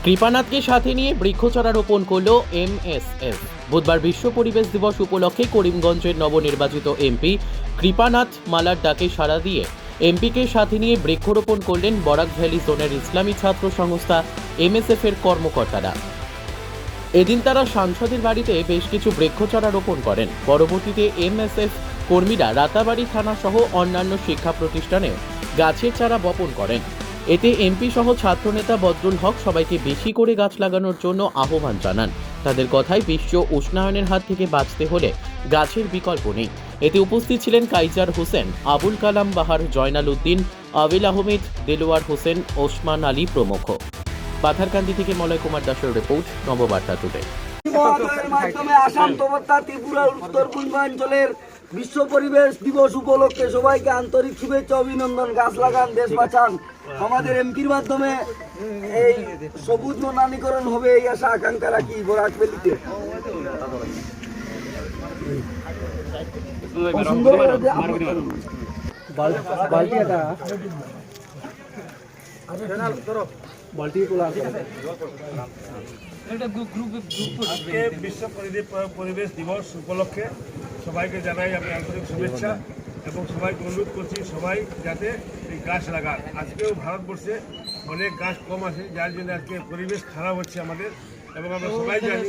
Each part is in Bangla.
কৃপানাথকে সাথে নিয়ে বৃক্ষচারা রোপণ করল এমএসএফ। বুধবার বিশ্ব পরিবেশ দিবস উপলক্ষে করিমগঞ্জের নবনির্বাচিত এমপি কৃপানাথ মালার ডাকে সাড়া দিয়ে এমপিকে সাথে নিয়ে বৃক্ষরোপণ করলেন বরাক ভ্যালি জোনের ইসলামী ছাত্র সংস্থা এমএসএফ এর কর্মকর্তারা। এদিন তারা সাংসদের বাড়িতে বেশ কিছু বৃক্ষচারা রোপণ করেন। পরবর্তীতে এমএসএফ কর্মীরা রাতাবাড়ি থানা সহ অন্যান্য শিক্ষা প্রতিষ্ঠানেও গাছের চারা বপন করেন। এতে এমপি সহ ছাত্রনেতা বদরুল হক সবাইকে বেশি করে গাছ লাগানোর জন্য আহ্বান জানান। তাদের কথায় বিশ্ব উষ্ণায়নের হাত থেকে বাঁচতে হলে গাছের বিকল্প নেই। এতে উপস্থিত ছিলেন কাইজার হোসেন, আবুল কালাম বাহার, জয়নাল উদ্দিন, আবিল আহমেদ, দেলোয়ার হোসেন, ওসমান আলী প্রমুখ। পাথারকান্দি থেকে মলয় কুমার দাসের রিপোর্ট, নববার্তা টুডে। মাধ্যমে আসাম তবত্তা ত্রিপুরার উত্তর পূর্বাঞ্চলের বিশ্ব পরিবেশ দিবস উপলক্ষে সবাইকে আন্তরিক শুভেচ্ছা অভিনন্দন। গাছ লাগান, দেশ বাঁচান। আমাদের এমপির মাধ্যমে এই সবুজ বনানীকরণ হবে এই আশা আকাঙ্ক্ষা রাখি বরাক ভ্যালিতে। আজকে বিশ্ব পরিবেশ দিবস উপলক্ষে সবাইকে জানাই আমি আন্তরিক শুভেচ্ছা এবং সবাইকে অনুরোধ করছি সবাই যাতে এই গাছ লাগান। আজকেও ভারতবর্ষে অনেক গাছ কম আছে, যার জন্য আজকে পরিবেশ খারাপ হচ্ছে আমাদের। এবং আমরা সবাই জানি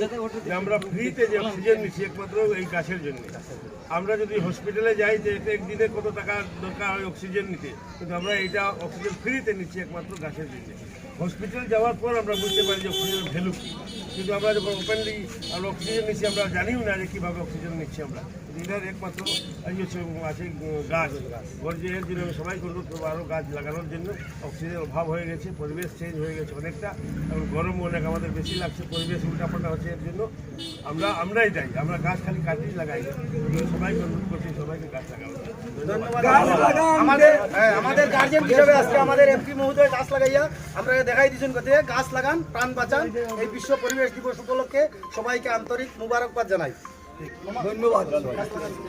যে আমরা ফ্রিতে যে অক্সিজেন নিচ্ছি একমাত্র এই গাছের জন্য। আমরা যদি হসপিটালে যাই যে একদিনে কত টাকা দরকার হয় অক্সিজেন নিতে, কিন্তু আমরা এইটা অক্সিজেন ফ্রিতে নিচ্ছি একমাত্র গাছের জন্য। হসপিটাল যাওয়ার পর আমরা বুঝতে পারি যে অক্সিজেনের ভ্যালু কী, কিন্তু আমরা যখন ওপেনলি আমরা অক্সিজেন নিচ্ছি আমরা জানিও না যে কীভাবে অক্সিজেন নিচ্ছি আমরা। এটার একমাত্র আছে গাছ। যে এর জন্য সবাইকে অনুরোধ করবো আরও গাছ লাগানোর জন্য। অক্সিজেনের অভাব হয়ে গেছে, পরিবেশ চেঞ্জ হয়ে গেছে অনেকটা, এবং গরম অনেক আমাদের বেশি লাগছে, পরিবেশ উল্টাপাল্টা হচ্ছে। এর জন্য আমরাই যাই, আমরা গাছ খালি কাটিয়ে লাগাই। সবাইকে অনুরোধ করছি সবাইকে গাছ লাগানো। আমাদের গার্জেন হিসেবে আজকে আমাদের এমপি মহোদয় গাছ লাগাইয়া আমরা দেখাই দিয়েছেন কথা গাছ লাগান, প্রাণ বাঁচান। এই বিশ্ব পরিবেশ দিবস উপলক্ষে সবাইকে আন্তরিক মুবারকবাদ জানাই। ধন্যবাদ।